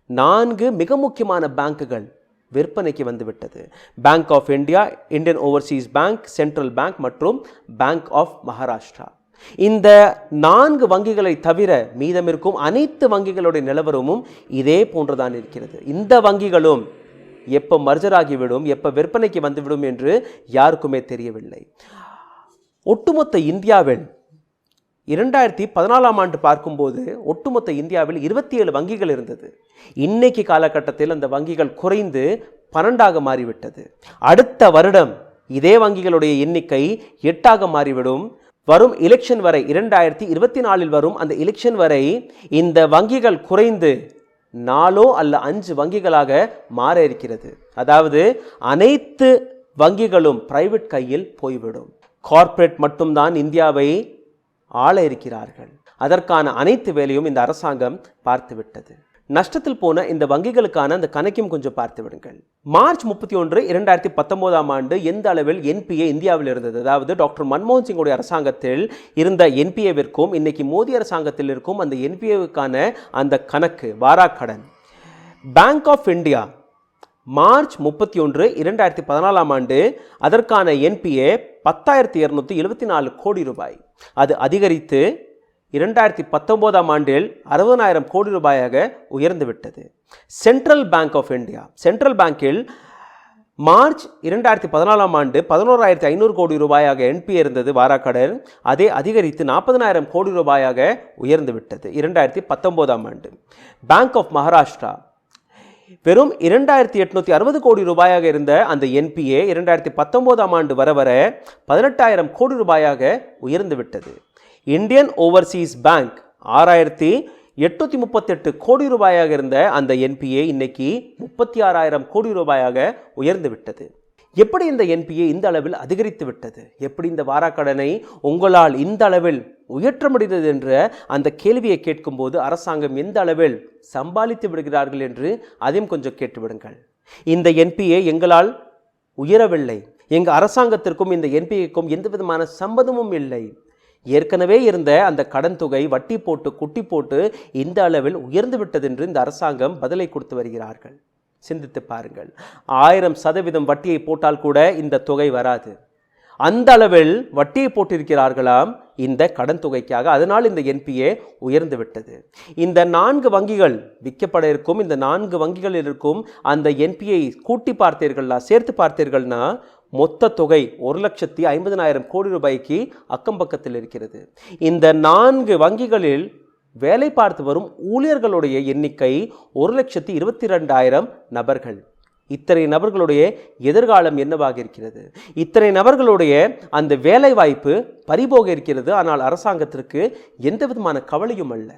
4 மிக முக்கியமான பேங்குகள் விற்பனைக்கு வந்துவிட்டது. Bank of India, Indian Overseas Bank, Central Bank மற்றும் பேங்க் ஆஃப் மகாராஷ்டிரா. இந்த 4 வங்கிகளை தவிர மீதமிருக்கும் அனைத்து வங்கிகளுடைய நிலவரமும் இதே போன்றுதான் இருக்கிறது. இந்த வங்கிகளும் எப்போ மர்ஜர் ஆகிவிடும், எப்போ விற்பனைக்கு வந்துவிடும் என்று யாருக்குமே தெரியவில்லை. ஒட்டுமொத்த இந்தியாவில் 2014ஆம் ஆண்டு பார்க்கும்போது ஒட்டுமொத்த இந்தியாவில் 27 வங்கிகள் இருந்தது. இன்னைக்கு காலகட்டத்தில் அந்த வங்கிகள் குறைந்து 12ஆக மாறிவிட்டது. அடுத்த வருடம் இதே வங்கிகளுடைய எண்ணிக்கை 8ஆக மாறிவிடும். வரும் எலெக்ஷன் வரை 2024இல் வரும் அந்த எலெக்ஷன் வரை இந்த வங்கிகள் குறைந்து 4 அல்ல 5 வங்கிகளாக மாற இருக்கிறது. அதாவது அனைத்து வங்கிகளும் பிரைவேட் கையில் போய்விடும். கார்ப்பரேட் மட்டும்தான் இந்தியாவை ஆள இருக்கிறார்கள். அதற்கான அனைத்து வேலையும் இந்த அரசாங்கம் பார்த்துவிட்டது. நஷ்டத்தில் போன இந்த வங்கிகளுக்கான அந்த கணக்கையும் கொஞ்சம் பார்த்து விடுங்கள். மார்ச் 31, 2019ஆம் ஆண்டு எந்த அளவில் என்பிஏ இந்தியாவில் இருந்தது, அதாவது டாக்டர் மன்மோகன் சிங்குடைய அரசாங்கத்தில் இருந்த என்பிஏவிற்கும் இன்னைக்கு மோடி அரசாங்கத்தில் இருக்கும் அந்த என்பிஏவுக்கான அந்த கணக்கு வாராக்கடன். பேங்க் ஆஃப் இந்தியா மார்ச் 31, 2014ஆம் ஆண்டு அதற்கான என்பிஏ 10,274 கோடி ரூபாய். அது அதிகரித்து 2019ஆம் ஆண்டில் 60,000 கோடி ரூபாயாக உயர்ந்துவிட்டது. Central bank of India, central பேங்கில் மார்ச் 2014ஆம் ஆண்டு 11,500 கோடி ரூபாயாக என்பிஏ இருந்தது வாராக்கடன். அதே அதிகரித்து 40,000 கோடி ரூபாயாக உயர்ந்துவிட்டது 2019ஆம் ஆண்டு. பேங்க் ஆஃப் மகாராஷ்டிரா வெறும் 2,860 கோடி ரூபாயாக இருந்த அந்த என்பிஏ 2019ஆம் ஆண்டு வர 18,000 கோடி ரூபாயாக உயர்ந்துவிட்டது. இந்தியன் ஓவர்சீஸ் பேங்க் 6,838 கோடி ரூபாயாக இருந்த அந்த என்பிஏ இன்னைக்கு 36,000 கோடி ரூபாயாக உயர்ந்து விட்டது. எப்படி இந்த என்பிஏ இந்த அளவில் அதிகரித்து விட்டது? எப்படி இந்த வாராக்கடனை உங்களால் இந்த அளவில் உயர்த்த முடிந்தது என்ற அந்த கேள்வியை கேட்கும்போது அரசாங்கம் எந்த அளவில் சம்பாதித்து விடுகிறார்கள் என்று அதையும் கொஞ்சம் கேட்டுவிடுங்கள். இந்த என்பிஏ எங்களால் உயரவில்லை. எங்கள் அரசாங்கத்திற்கும் இந்த என்பிஏக்கும் எந்த விதமான சம்பந்தமும் இல்லை. ஏற்கனவே இருந்த அந்த கடன் தொகை வட்டி போட்டு குட்டி போட்டு இந்த அளவில் உயர்ந்து விட்டது என்று இந்த அரசாங்கம் பதிலை கொடுத்து வருகிறார்கள். சிந்தித்து பாருங்கள். 1000% வட்டியை போட்டால் கூட இந்த தொகை வராது. அந்த அளவில் வட்டியை போட்டிருக்கிறார்களாம் இந்த கடன் தொகைக்காக. அதனால் இந்த என்பிஏ உயர்ந்து விட்டது. இந்த 4 வங்கிகள் விற்கப்பட இருக்கும். இந்த 4 வங்கிகளில் இருக்கும் அந்த என்பிஏ கூட்டி பார்த்தீர்கள்னா, சேர்த்து பார்த்தீர்கள்னா மொத்த தொகை 1,50,000 கோடி ரூபாய்க்கு அக்கம் பக்கத்தில் இருக்கிறது. இந்த 4 வங்கிகளில் வேலை பார்த்து வரும் ஊழியர்களுடைய எண்ணிக்கை 1,22,000 நபர்கள். இத்தனை நபர்களுடைய எதிர்காலம் என்னவாக இருக்கிறது? இத்தனை நபர்களுடைய அந்த வேலை வாய்ப்பு பறிபோக இருக்கிறது. ஆனால் அரசாங்கத்திற்கு எந்த விதமான கவலையும் அல்ல.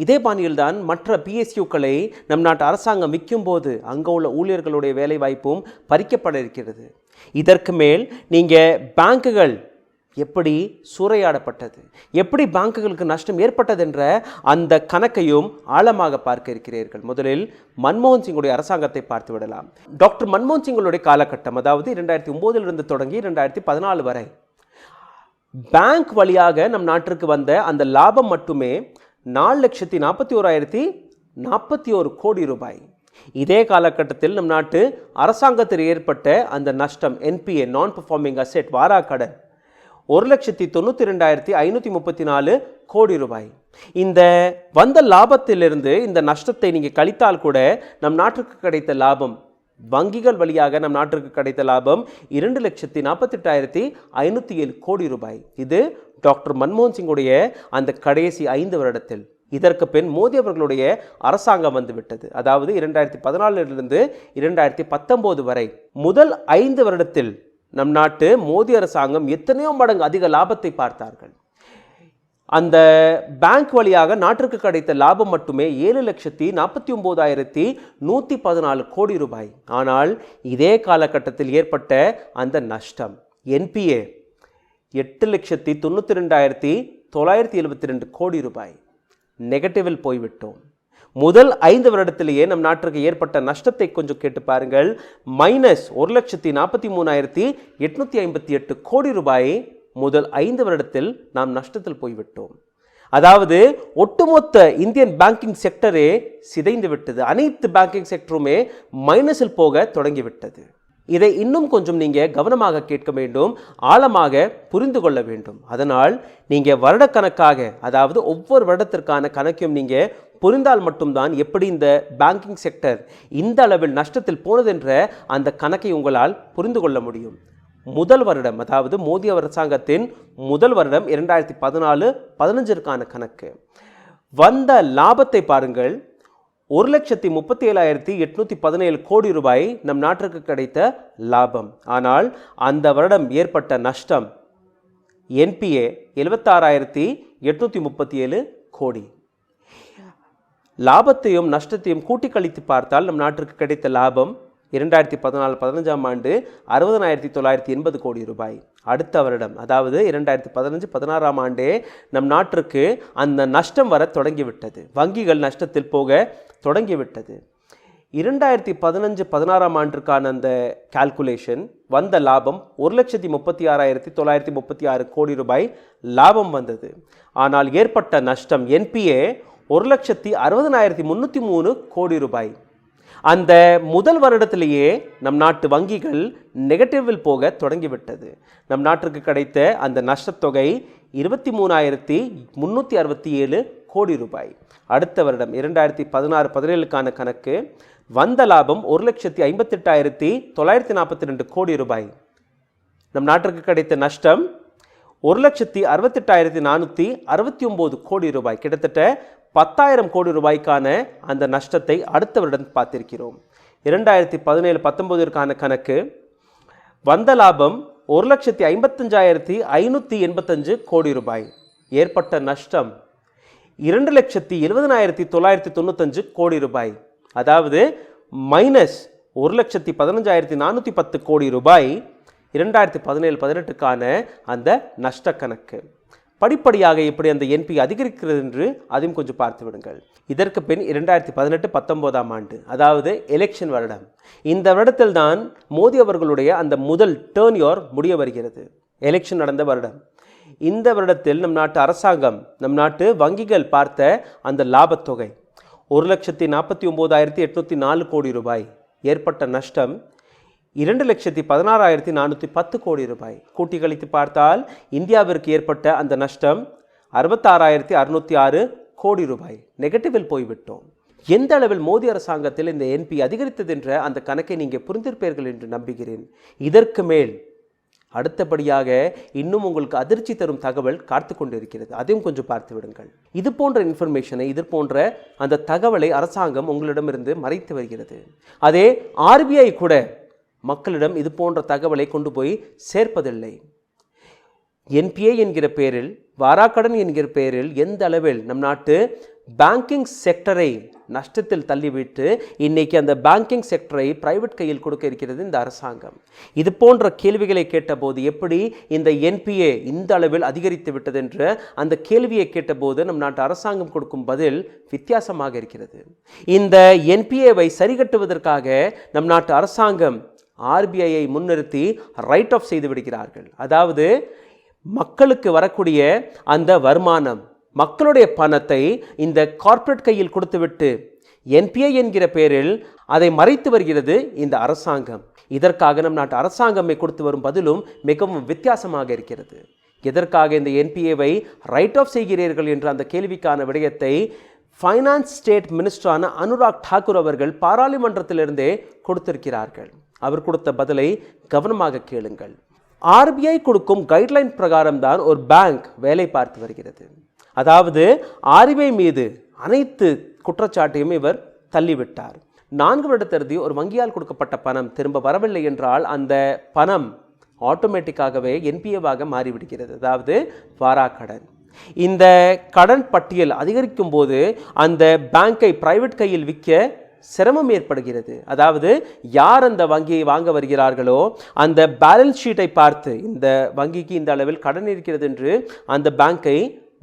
இதே பாணியில்தான் மற்ற பிஎஸ்யூக்களை நம் நாட்டு அரசாங்கம் விற்கும் போது அங்கே உள்ள ஊழியர்களுடைய வேலை வாய்ப்பும் பறிக்கப்பட இருக்கிறது. இதற்கு மேல் நீங்கள் பேங்குகள் எப்படி சூறையாடப்பட்டது, எப்படி பேங்குகளுக்கு நஷ்டம் ஏற்பட்டது என்ற அந்த கணக்கையும் ஆழமாக பார்க்க இருக்கிறீர்கள். முதலில் மன்மோகன் சிங்குடைய அரசாங்கத்தை பார்த்து விடலாம். டாக்டர் மன்மோகன் சிங்குடைய காலகட்டம், அதாவது 2009 தொடங்கி 2014 வரை பேங்க் வழியாக நம் நாட்டிற்கு வந்த அந்த லாபம் மட்டுமே 4,41,041 கோடி ரூபாய். இதே காலகட்டத்தில் நம் நாட்டு அரசாங்கத்தில் ஏற்பட்ட அந்த நஷ்டம் என்பிஏ நான் பெர்ஃபார்மிங் அசெட் வாராக்கடன் 1,92,534 கோடி ரூபாய். இந்த வந்த லாபத்திலிருந்து இந்த நஷ்டத்தை நீங்கள் கழித்தால் கூட நம் நாட்டிற்கு கிடைத்த லாபம், வங்கிகள் வழியாக நம் நாட்டிற்கு கிடைத்த லாபம் 2,48,507 கோடி ரூபாய். இது டாக்டர் மன்மோகன் சிங்குடைய அந்த கடைசி 5 வருடத்தில். இதற்கு பின் மோடி அவர்களுடைய அரசாங்கம் வந்துவிட்டது. அதாவது 2014 2019 வரை முதல் 5 வருடத்தில் நம் நாட்டு மோடி அரசாங்கம் எத்தனையோ மடங்கு அதிக லாபத்தை பார்த்தார்கள். அந்த பேங்க் வழியாக நாட்டிற்கு கிடைத்த லாபம் மட்டுமே 7,49,114 கோடி ரூபாய். ஆனால் இதே காலகட்டத்தில் ஏற்பட்ட அந்த நஷ்டம் என்பிஏ 8,92,972 கோடி ரூபாய். நெகட்டிவில் போய்விட்டோம். முதல் 5 வருடத்திலேயே நம் நாட்டிற்கு ஏற்பட்ட நஷ்டத்தை கொஞ்சம் கேட்டு பாருங்கள். -1,43,858 கோடி ரூபாய் முதல் 5 வருடத்தில் நாம் நஷ்டத்தில் போய்விட்டோம். அதாவது ஒட்டுமொத்த இந்தியன் பேங்கிங் செக்டரே சிதைந்து விட்டது. அனைத்து பேங்கிங் செக்டருமே மைனஸில் போக தொடங்கிவிட்டது. இதை இன்னும் கொஞ்சம் நீங்கள் கவனமாக கேட்க வேண்டும், ஆழமாக புரிந்து கொள்ள வேண்டும். அதனால் நீங்கள் வருடக்கணக்காக, அதாவது ஒவ்வொரு வருடத்திற்கான கணக்கையும் நீங்கள் புரிந்தால் மட்டும்தான் எப்படி இந்த பேங்கிங் செக்டர் இந்த அளவில் நஷ்டத்தில் போனதென்ற அந்த கணக்கை உங்களால் புரிந்து கொள்ள முடியும். முதல் வருடம், அதாவது மோடி அரசாங்கத்தின் முதல் வருடம் 2014-15 கணக்கு. வந்த லாபத்தை பாருங்கள், 1,37,817 கோடி ரூபாய் நம் நாட்டிற்கு கிடைத்த லாபம். ஆனால் அந்த வருடம் ஏற்பட்ட நஷ்டம் என்பிஏ 76,837 கோடி. லாபத்தையும் நஷ்டத்தையும் கூட்டி கழித்து பார்த்தால் நம் நாட்டிற்கு கிடைத்த லாபம் 2014-15 60,980 கோடி ரூபாய். அடுத்த வருடம், அதாவது 2015-16 நம் நாட்டிற்கு அந்த நஷ்டம் வர தொடங்கிவிட்டது. வங்கிகள் நஷ்டத்தில் போக தொடங்கிவிட்டது. 2015-16 அந்த கால்குலேஷன் வந்த லாபம் 1,36,936 கோடி ரூபாய் லாபம் வந்தது. ஆனால் ஏற்பட்ட நஷ்டம் என்பிஏ 1,60,303 கோடி ரூபாய். அந்த முதல் வருடத்திலேயே நம் நாட்டு வங்கிகள் நெகட்டிவில் போக தொடங்கிவிட்டது. நம் நாட்டிற்கு கிடைத்த அந்த நஷ்டத்தொகை 23,367 கோடி ரூபாய். அடுத்த வருடம் 2016-17 கணக்கு வந்த லாபம் 1,58,942 கோடி ரூபாய். நம் நாட்டிற்கு கிடைத்த நஷ்டம் 1,68,469 கோடி ரூபாய். கிட்டத்தட்ட 10,000 கோடி ரூபாய்க்கான அந்த நஷ்டத்தை அடுத்த வருடம் பார்த்திருக்கிறோம். 2017-19 கணக்கு வந்த லாபம் 1,55,585 கோடி ரூபாய். ஏற்பட்ட நஷ்டம் 2,70,995 கோடி ரூபாய். அதாவது மைனஸ் 1,15,410 கோடி ரூபாய் 2017-18 அந்த நஷ்ட கணக்கு. படிப்படியாக எப்படி அந்த என்பி அதிகரிக்கிறது என்று அதையும் கொஞ்சம் பார்த்து விடுங்கள். இதற்கு பின் 2018-19 அதாவது எலெக்ஷன் வருடம். இந்த வருடத்தில் தான் மோடி அவர்களுடைய அந்த முதல் டேர்ன்யோர் முடிய வருகிறது. எலெக்ஷன் நடந்த வருடம். இந்த வருடத்தில் நம் நாட்டு அரசாங்கம், நம் நாட்டு வங்கிகள் பார்த்த அந்த லாபத்தொகை 1,49,804 கோடி ரூபாய். ஏற்பட்ட நஷ்டம் 2,16,410 கோடி ரூபாய். கூட்டி கழித்து பார்த்தால் இந்தியாவிற்கு ஏற்பட்ட அந்த நஷ்டம் 66,606 கோடி ரூபாய். நெகட்டிவில் போய்விட்டோம். எந்த அளவில் மோடி அரசாங்கத்தில் இந்த என்பி அதிகரித்தது என்ற அந்த கணக்கை நீங்கள் புரிந்திருப்பீர்கள் என்று நம்புகிறேன். இதற்கு மேல் அடுத்தபடியாக இன்னும் உங்களுக்கு அதிர்ச்சி தரும் தகவல் காத்து கொண்டிருக்கிறது. அதையும் கொஞ்சம் பார்த்து விடுங்கள். இது போன்ற இன்ஃபர்மேஷனை, இது போன்ற அந்த தகவலை அரசாங்கம் உங்களிடமிருந்து மறைத்து வருகிறது. அதே ஆர்பிஐ கூட மக்களிடம் இது போன்ற தகவலை கொண்டு போய் சேர்ப்பதில்லை. என்பிஏ என்கிற பெயரில், வாராக்கடன் என்கிற பெயரில் எந்த அளவில் நம் நாட்டு பேங்கிங் செக்டரை நஷ்டத்தில் தள்ளிவிட்டு இன்னைக்கு அந்த பேங்கிங் செக்டரை பிரைவேட் கையில் கொடுக்க இருக்கிறது இந்த அரசாங்கம். இது போன்ற கேள்விகளை கேட்டபோது எப்படி இந்த என்பிஏ இந்த அளவில் அதிகரித்து விட்டது என்ற அந்த கேள்வியை கேட்டபோது நம் நாட்டு அரசாங்கம் கொடுக்கும் பதில் வித்தியாசமாக இருக்கிறது. இந்த என்பிஏவை சரிகட்டுவதற்காக நம் நாட்டு அரசாங்கம் ஆர்பிஐயை முன்னிறுத்தி ரைட் ஆஃப் செய்து விடுகிறார்கள். அதாவது மக்களுக்கு வரக்கூடிய அந்த வருமானம், மக்களுடைய பணத்தை இந்த கார்ப்பரேட் கையில் கொடுத்துவிட்டு என்பிஐ என்கிற பெயரில் அதை மறைத்து வருகிறது இந்த அரசாங்கம். இதற்காக நம் நாட்டு அரசாங்கமே கொடுத்து வரும் பதிலும் மிகவும் வித்தியாசமாக இருக்கிறது. எதற்காக இந்த என்பிஏவை ரைட் ஆஃப் செய்கிறீர்கள் என்ற அந்த கேள்விக்கான விடயத்தை ஃபைனான்ஸ் ஸ்டேட் மினிஸ்டரான அனுராக் தாக்கூர் அவர்கள் பாராளுமன்றத்திலிருந்தே கொடுத்திருக்கிறார்கள். அவர் கொடுத்த பதிலை கவனமாக கேளுங்கள். ஆர்பிஐ கொடுக்கும் கைட்லைன் பிரகாரம் தான் ஒரு பேங்க் வேலை பார்த்து வருகிறது. அதாவது ஆர்பிஐ மீது அனைத்து குற்றச்சாட்டையும் இவர் தள்ளிவிட்டார். 4 வருடத்திற்கு ஒரு வங்கியால் கொடுக்கப்பட்ட பணம் திரும்ப வரவில்லை என்றால் அந்த பணம் ஆட்டோமேட்டிக்காகவே என்பிஏவாக மாறிவிடுகிறது. அதாவது வாராக்கடன். இந்த கடன் பட்டியல் அதிகரிக்கும் போது அந்த பேங்கை பிரைவேட் கையில் விற்க சிரமம் ஏற்படுகிறது. அதாவது யார் அந்த வங்கியை வாங்க வருகிறார்களோ அந்த பேலன்ஸ் ஷீட்டை பார்த்து இந்த வங்கிக்கு இந்த அளவில் கடன் இருக்கிறது என்று அந்த பேங்கை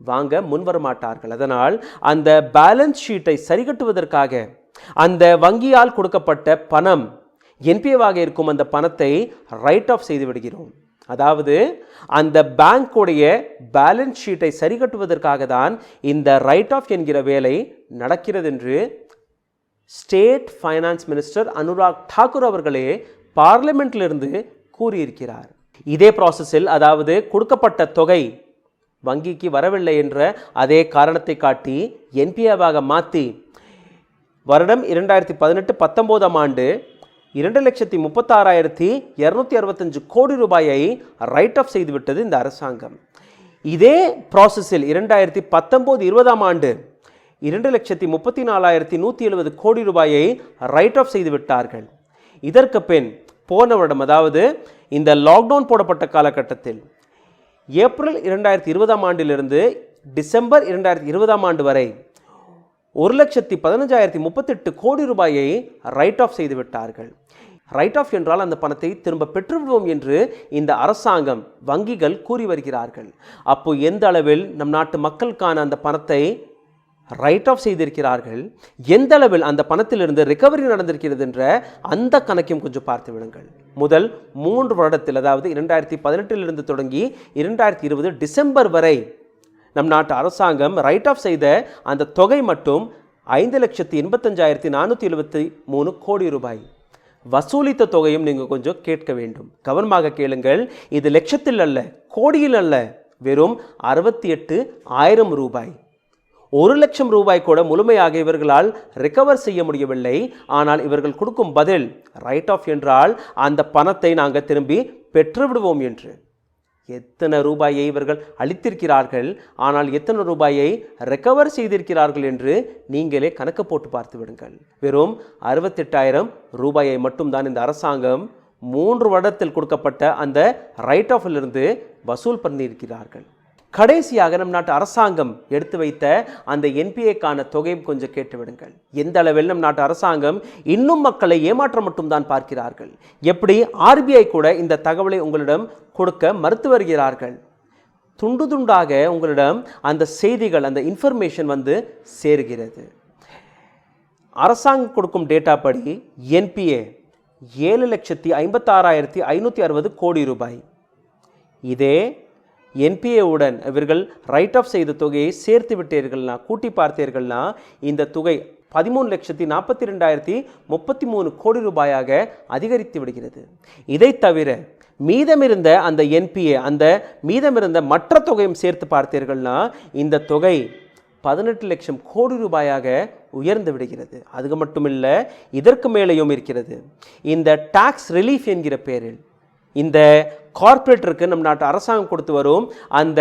வாங்க முன்வர மாட்டார்கள். அதனால் அந்த பேலன்ஸ் ஷீட்டை சரிகட்டுவதற்காக அந்த வங்கியால் கொடுக்கப்பட்ட பணம் என்பிஏவாக இருக்கும் அந்த பணத்தை ரைட் ஆஃப் செய்து விடுகிறோம். அதாவது அந்த பேங்குடைய பேலன்ஸ் ஷீட்டை சரிகட்டுவதற்காக தான் இந்த ரைட் ஆஃப் என்கிற வேலை நடக்கிறது என்று state finance minister Anurag Thakur அவர்களே பார்லிமெண்ட்டிலிருந்து கூறியிருக்கிறார். இதே ப்ராசஸில், அதாவது கொடுக்கப்பட்ட தொகை வங்கிக்கு வரவில்லை என்ற அதே காரணத்தை காட்டி என்பிஏவாக மாற்றி வருடம் 2018-19 2,36,265 கோடி ரூபாயை ரைட் ஆஃப் செய்துவிட்டது இந்த அரசாங்கம். இதே ப்ராசஸில் 2019-20ஆம் ஆண்டு 2,34,170 கோடி ரூபாயை ரைட் ஆஃப் செய்து விட்டார்கள். இதற்கு பின் போன வருடம், அதாவது இந்த லாக்டவுன் போடப்பட்ட காலகட்டத்தில் ஏப்ரல் 2020ஆம் ஆண்டிலிருந்து டிசம்பர் 2020ஆம் ஆண்டு வரை 1,15,038 கோடி ரூபாயை ரைட் ஆஃப் செய்து விட்டார்கள். ரைட் ஆஃப் என்றால் அந்த பணத்தை திரும்ப பெற்றுவிடுவோம் என்று இந்த அரசாங்கம், வங்கிகள் கூறி வருகிறார்கள். அப்போ எந்த அளவில் நம் நாட்டு மக்களுக்கான அந்த பணத்தை ரைட் ஆஃப் செய்திருக்கிறார்கள், எந்த அளவில் அந்த பணத்திலிருந்து ரிகவரி நடந்திருக்கிறது என்ற அந்த கணக்கையும் கொஞ்சம் பார்த்து விடுங்கள். முதல் 3 வருடத்தில், அதாவது 2018 தொடங்கி 2020 டிசம்பர் வரை நம் நாட்டு அரசாங்கம் ரைட் ஆஃப் செய்த அந்த தொகை மட்டும் 5,85,473 கோடி ரூபாய். வசூலித்த தொகையும் நீங்கள் கொஞ்சம் கேட்க வேண்டும், கவனமாக கேளுங்கள். இது லட்சத்தில் அல்ல, கோடியில் அல்ல, வெறும் 68,000 ரூபாய். 1 லட்சம் ரூபாய் கூட முழுமையாக இவர்களால் ரிகவர் செய்ய முடியவில்லை. ஆனால் இவர்கள் கொடுக்கும் பதில் ரைட் ஆஃப் என்றால் அந்த பணத்தை நாங்கள் திரும்பி பெற்றுவிடுவோம் என்று. எத்தனை ரூபாயை இவர்கள் அளித்திருக்கிறார்கள், ஆனால் எத்தனை ரூபாயை ரெக்கவர் செய்திருக்கிறார்கள் என்று நீங்களே கணக்கு போட்டு பார்த்து விடுங்கள். வெறும் 68,000 ரூபாயை மட்டும்தான் இந்த அரசாங்கம் 3 வருடத்தில் கொடுக்கப்பட்ட அந்த ரைட் ஆஃபிலிருந்து வசூல் பண்ணியிருக்கிறார்கள். கடைசியாக நம் நாட்டு அரசாங்கம் எடுத்து வைத்த அந்த என்பிஏக்கான தொகையும் கொஞ்சம் கேட்டுவிடுங்கள். எந்த அளவில் நம் நாட்டு அரசாங்கம் இன்னும் மக்களை ஏமாற்ற மட்டும்தான் பார்க்கிறார்கள். எப்படி ஆர்பிஐ கூட இந்த தகவலை உங்களிடம் கொடுக்க மறுத்து வருகிறார்கள். துண்டு துண்டாக உங்களிடம் அந்த செய்திகள், அந்த இன்ஃபர்மேஷன் வந்து சேருகிறது. அரசாங்கம் கொடுக்கும் டேட்டா படி என்பிஏ 7,56,560 கோடி ரூபாய். இதே என்பிஏவுடன் இவர்கள் ரைட் ஆஃப் செய்த தொகையை சேர்த்து விட்டீர்கள்னா, கூட்டி பார்த்தீர்கள்னா இந்த தொகை 13,42,033 கோடி ரூபாயாக அதிகரித்து விடுகிறது. இதை தவிர மீதமிருந்த அந்த என்பிஏ, அந்த மீதமிருந்த மற்ற தொகையும் சேர்த்து பார்த்தீர்கள்னா இந்த தொகை 18 லட்சம் கோடி ரூபாயாக உயர்ந்து விடுகிறது. அது மட்டுமில்லை, இதற்கு மேலேயும் இருக்கிறது. இந்த டாக்ஸ் ரிலீஃப் என்கிற பேரில் இந்த கார்ப்பரேட்டருக்கு நம் நாட்டு அரசாங்கம் கொடுத்து வரும் அந்த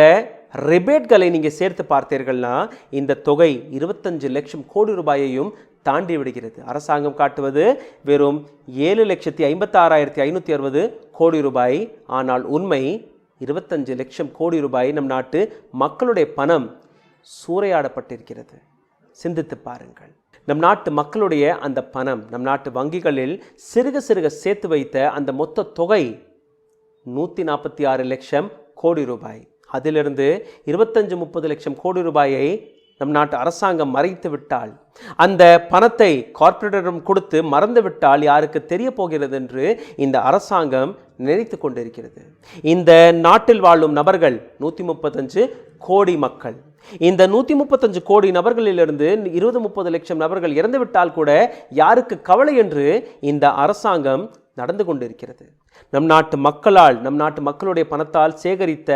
ரிபேட்களை நீங்கள் சேர்த்து பார்த்தீர்கள்னா இந்த தொகை 25 லட்சம் கோடி ரூபாயையும் தாண்டி விடுகிறது. அரசாங்கம் காட்டுவது வெறும் 7,56,560 கோடி ரூபாய். ஆனால் உண்மை 25 லட்சம் கோடி ரூபாய் நம் நாட்டு மக்களுடைய பணம் சூறையாடப்பட்டிருக்கிறது. சிந்தித்து பாருங்கள். நம் நாட்டு மக்களுடைய அந்த பணம் நம் நாட்டு வங்கிகளில் சிறுக சிறுக சேர்த்து வைத்த அந்த மொத்த தொகை 146 லட்சம் கோடி ரூபாய். அதிலிருந்து 25-30 லட்சம் கோடி ரூபாயை நம் நாட்டு அரசாங்கம் மறைத்து விட்டால், அந்த பணத்தை கார்ப்பரேட்டிடம் கொடுத்து மறந்து விட்டால் யாருக்கு தெரிய போகிறது என்று இந்த அரசாங்கம் நினைத்து கொண்டிருக்கிறது. இந்த நாட்டில் வாழும் நபர்கள் 135 கோடி மக்கள். இந்த 135 கோடி நபர்களிலிருந்து 20-30 லட்சம் நபர்கள் இறந்துவிட்டால் கூட யாருக்கு கவலை என்று இந்த அரசாங்கம் நடந்து கொண்டிருக்கிறது. நம் நாட்டு மக்களால், நம் நாட்டு மக்களுடைய பணத்தால் சேகரித்த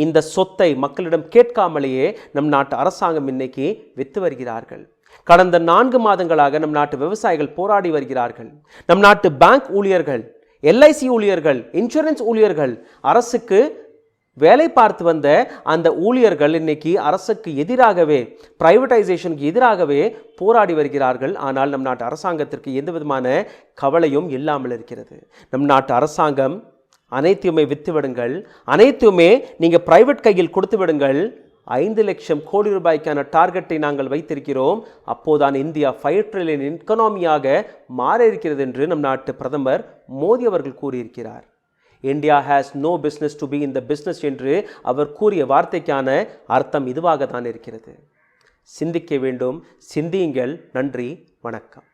இந்த சொத்தை மக்களிடம் கேட்காமலேயே நம் நாட்டு அரசாங்கம் இன்னைக்கு வித்து வருகிறார்கள். கடந்த 4 மாதங்களாக நம் நாட்டு விவசாயிகள் போராடி வருகிறார்கள். நம் நாட்டு பேங்க் ஊழியர்கள், எல்ஐசி ஊழியர்கள், இன்சூரன்ஸ் ஊழியர்கள், அரசுக்கு வேலை பார்த்து வந்த அந்த ஊழியர்கள் இன்னைக்கு அரசுக்கு எதிராகவே, பிரைவேட்டைசேஷனுக்கு எதிராகவே போராடி வருகிறார்கள். ஆனால் நம் நாட்டு அரசாங்கத்திற்கு எந்த விதமான கவலையும் இல்லாமல் இருக்கிறது. நம் நாட்டு அரசாங்கம் அனைத்தையுமே வித்து விடுங்கள், அனைத்துமே நீங்கள் பிரைவேட் கையில் கொடுத்து விடுங்கள். 5 லட்சம் கோடி ரூபாய்க்கான டார்கெட்டை நாங்கள் வைத்திருக்கிறோம். அப்போதான் இந்தியா 5 ட்ரில்லியன் எக்கானமியாக மாற இருக்கிறது என்று நம் நாட்டு பிரதமர் மோடி அவர்கள் கூறியிருக்கிறார். India has no business to be in the business என்று அவர் கூறிய வார்த்தைக்கான அர்த்தம் இதுவாக தான் இருக்கிறது. சிந்திக்க வேண்டும், சிந்தியுங்கள். நன்றி, வணக்கம்.